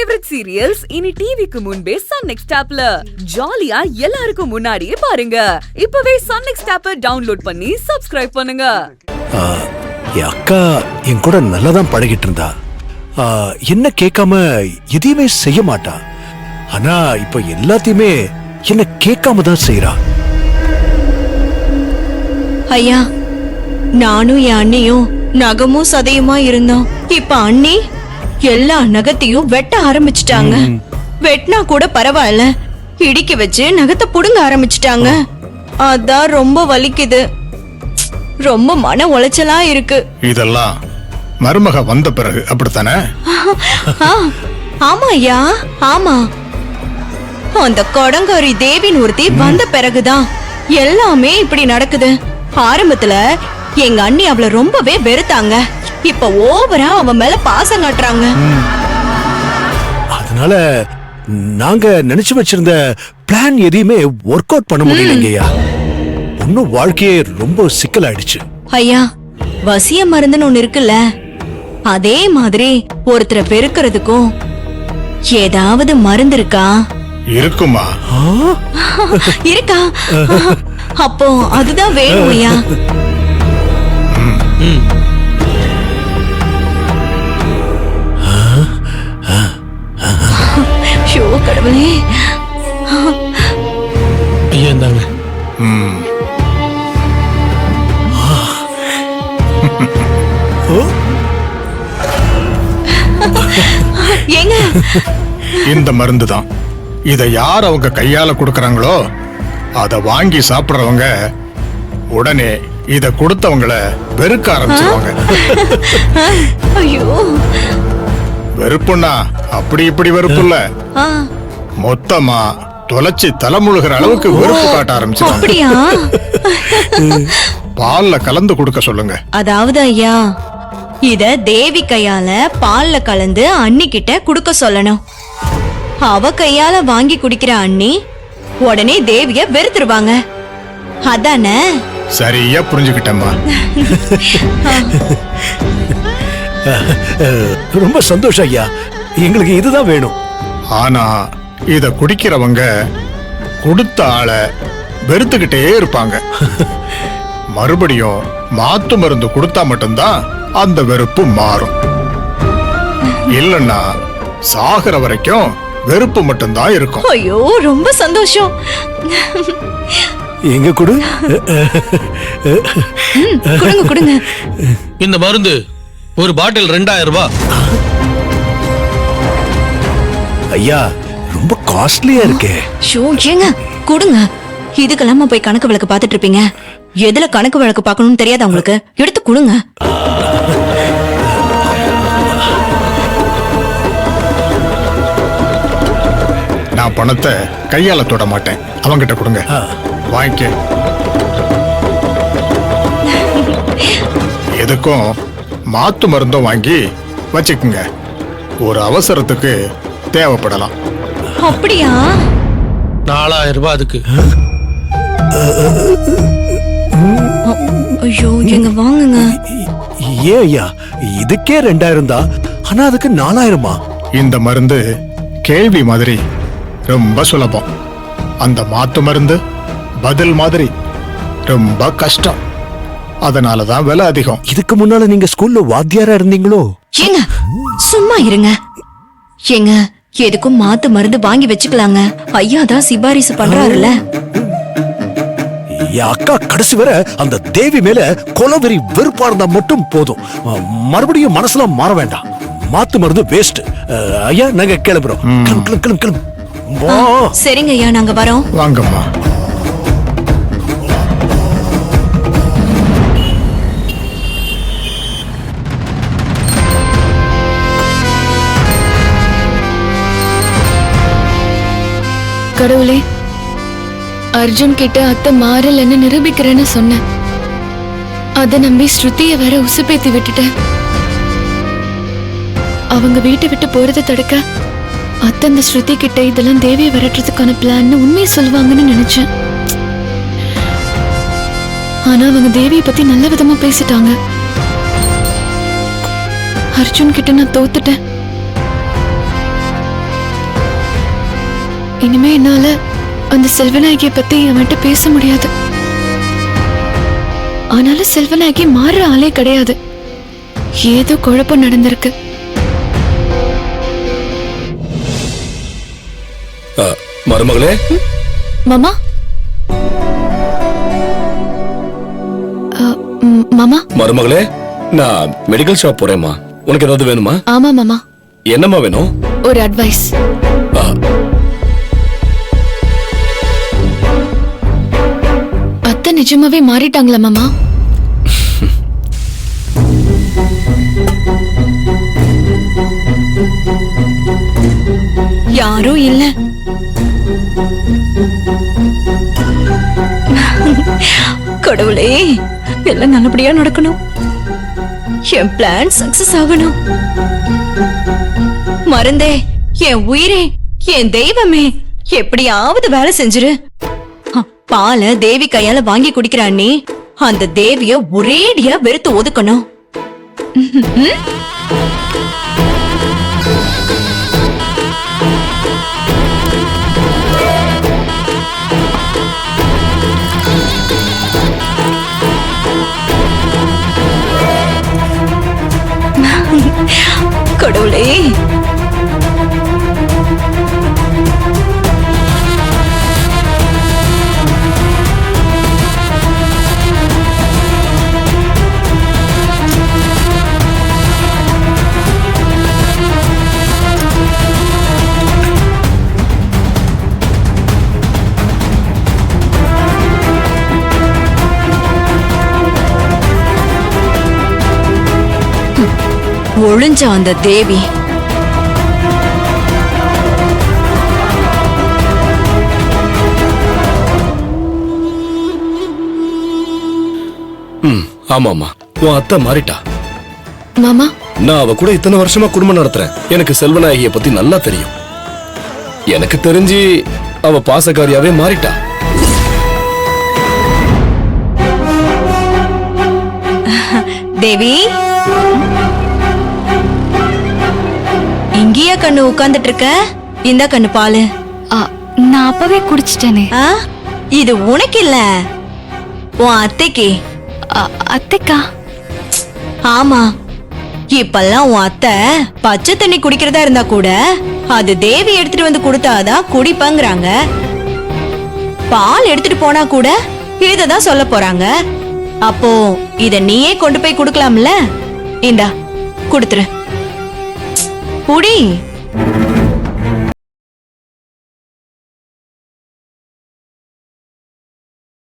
Favourite serials இனி டிவிக்கு முன்பே சன் நெக்ஸ்ட் ஆப்ல ஜாலியா எல்லாருக்கும் முன்னாடியே பாருங்க. இப்பவே சன் நெக்ஸ்ட் ஆப்பை டவுன்லோட் பண்ணி சப்ஸ்கிரைப் பண்ணுங்க. என் அக்கா என் கூட நல்லாதான் பழகிட்டு இருந்தா. என்ன கேட்காம எதையுமே செய்ய மாட்டா. ஆனா இப்ப எல்லாத்தையுமே என்ன கேட்காம தான் செய்யறா. ஐயா, நானும் என் அண்ணியும் நகமும் சதையுமா இருந்தோம். இப்ப அண்ணி எல்லா நகத்தையும் வெட்ட ஆரம்பிச்சுட்டாங்க. வெட்டினா கூட பரவாயில்ல, இடிக்க வச்சு நகத்தை புடுங்க ஆரம்பிச்சுட்டாங்க. அதான் ரொம்ப வலிக்குது, ரொம்ப மன உளைச்சலா இருக்கு. இதெல்லாம் மருமக வந்த பிறகு அப்படித்தானே? ஆமா ஐயா, ஆமா. அந்த கொடங்காரி தேவின் ஒருத்தி வந்த பிறகுதான் எல்லாமே இப்படி நடக்குது. ஆரம்பத்துல எங்க அண்ணி அவளை ரொம்பவே வெறுத்தாங்க. இப்ப ஓவரா அவன் மேல பாசம் காட்டுறாங்க. அதனால நாங்க நினைச்சு வச்சிருந்த பிளான் எதையுமே ஒர்க் அவுட் பண்ண முடியலங்கய்யா. இன்னும் வாழ்க்கையே ரொம்ப சிக்கலாயிடுச்சு. ஐயா, வசிய மருந்துன்னு ஒண்ணு இருக்குல்ல, அதே மாதிரி ஒருத்தரை பெருக்கிறதுக்கும் ஏதாவது மருந்து இருக்கா? இருக்குமா? இருக்கா? அப்போ அதுதான் வேணும் ஐயா. ஷோ கடவுளே. ஐயாந்தாங்க. ஏங்க, இந்த மருந்து தான். இத யார் அவங்க கையால கொடுக்கறாங்களோ அத வாங்கி சாப்பிடுறவங்க உடனே இத கொடுத்தவங்கள வெறுக்க ஆரம்பிச்சுவாங்க. ஐயோ, வெறுப்புன்னா அப்படி இப்படி வெறுப்பு இல்ல, மொத்தமா தொலைச்சி தலைமுழுகிற அளவுக்கு வெறுப்பு காட்ட ஆரம்பிச்சுவாங்க. அப்படியா? பால்ல கலந்து கொடுக்க சொல்லுங்க. அதாவது ஐயா, இத தேவி கையால பால்ல கலந்து அண்ணி கிட்ட குடுக்க சொல்லணும். அவ கையால வாங்கி குடிக்கிற அண்ணி உடனே தேவிய வெறுத்துருவாங்க. அதானே? சரியா புரிஞ்சுக்கிட்டேம்மா. ரொம்ப சந்தோஷம் ஐயா, எங்களுக்கு இதுதான் வேணும். ஆனா இத குடிக்கிறவங்க கொடுத்த ஆளை வெறுத்துக்கிட்டே இருப்பாங்க. மறுபடியும் மாத்து மருந்து கொடுத்தா மட்டும்தான் அந்த வெறுப்பு மாறும். இல்லன்னா சாகர வரைக்கும் வெறுப்பு மட்டும்தான் இருக்கும். ஐயோ, ரொம்ப சந்தோஷம். எங்க கொடு. கொடுங்க கொடுங்க. இந்த மருந்து ஒரு பாட்டில் 2000 ரூபாய். ஐயா, ரொம்ப காஸ்ட்லியா இருக்கே. ஷோ, ஏங்க கொடுங்க. இதுக்கெல்லாம போய் கணக்கு வழக்கு பாத்துட்டு இருப்பீங்க? எதுல கணக்கு வழக்கு பார்க்கணும்னு தெரியாதா உங்களுக்கு? எடுத்து கொடுங்க. நான் பணத்தை கையால தொட மாட்டேன். அவங்கிட்ட கொடுங்க, வாங்கிக்க. எதுக்கும் மாத்து மருந்தும் வாங்கி வச்சுக்குங்க, ஒரு அவசரத்துக்கு தேவைப்படலாம். அப்படியா? 4000 ரூபாய் அதுக்கு. ஐயோ, எங்க வாங்குங்க. ஏன் ஐயா, இதுக்கே 2000 தான், ஆனா அதுக்கு 4000மா? இந்த மருந்து கேள்வி மாதிரி ரொம்ப சுலபம். அந்த மாத்து மருந்து பதில் மாதிரி ரொம்ப கஷ்டம். அதனாலதான் விலை அதிகம். இதுக்கு முன்னால நீங்க ஸ்கூல்ல வாத்தியாரா இருந்தீங்களோ? ஏங்க சும்மா இருங்க. ஏங்க, எதுக்கும் மாத்து மருந்து வாங்கி வச்சுக்கலாங்க. ஐயா தான் சிபாரிசு பண்றாருல. என் அக்கா கடைசி வரை அந்த தேவி மேல கொலவெறி வெறுப்பா இருந்தா மட்டும் போதும். மறுபடியும் மனசுல மாற வேண்டாம். மாத்து மருந்து வேஸ்ட். ஐயா, நாங்க கிளம்புறோம். கிளம்பு. சரிங்க ஐயா, நாங்க வரோம். வாங்கம்மா. கடவுளே, அர்ஜுன் கிட்ட அத்தை மாறலன்னு நிரூபிக்கிறேன்னு சொன்னேன். அத நம்பி ஸ்ருதிய வேற உசுப்பேத்தி விட்டுட்டேன். அவங்க வீட்டை விட்டு போறதை தடுக்க அத்தை அந்த ஸ்ருதி கிட்ட இதெல்லாம் தேவியை விரட்டுறதுக்கான பிளான் உண்மையை சொல்லுவாங்கன்னு நினைச்சேன். ஆனா அவங்க தேவியை பத்தி நல்ல விதமா பேசிட்டாங்க. அர்ஜுன் கிட்ட நான் தோத்துட்டேன். இனிமே என்னால அந்த செல்வநாயகியை பத்தி அவன்கிட்ட பேச முடியாது. ஆனாலும் செல்வநாயகி மாறுற ஆளே கிடையாது. ஏதோ குழப்பம் நடந்திருக்கு. மருமகளே, மாமா மாமா மருமகளே, நான் மெடிக்கல் ஷாப் போறேம்மா. உனக்கு ஏதாவது வேணுமா? ஆமா மாமா, என்னம்மா வேணும்? ஒரு அட்வைஸ். ஆ, அத்தை நிஜமாவே மாறிட்டாங்களா மாமா? யாரும் இல்ல. கடவுளே, எல்லாம் நல்லபடியா நடக்கணும். என் பிளான் சக்சஸ் ஆகணும். மருந்தே, என் உயிரே, என் தெய்வமே, எப்படியாவது வேலை செஞ்சிரு. பாலை தேவி கையால வாங்கி குடிக்கிறானே, அந்த தேவிய ஒரேடியா வெறுத்து ஒதுக்கணும். கடவுளே, ஒளிஞ்ச அந்த தேவி ஆமாமா, உன் அத்தை மாறிட்டா. மாமா நான் அவ கூட இத்தனை வருஷமா குடும்பம் நடத்துறேன். எனக்கு செல்வநாயகிய பத்தி நல்லா தெரியும். எனக்கு தெரிஞ்சு அவ பாசக்காரியாவே மாறிட்டா. தேவி, இங்கேயா கண்ணு உட்கார்ந்துட்டு இருக்க? இந்த கண்ணு பாலு. நான் அப்பவே குடிச்சிட்டேனே. இது உனக்கு இல்ல, உன் அத்தைக்கு. அத்தைக்கா? ஆமா, இப்பெல்லாம் உன் அத்தை பச்சை தண்ணி குடிக்கிறதா இருந்தா கூட அது தேவி எடுத்துட்டு வந்து கொடுத்தாதான் குடிப்பாங்கறாங்க. பால் எடுத்துட்டு போனா கூட இததான் சொல்ல போறாங்க. அப்போ இத நீயே கொண்டு போய் குடுக்கலாம்ல? இந்தா குடுத்துரு. குடி.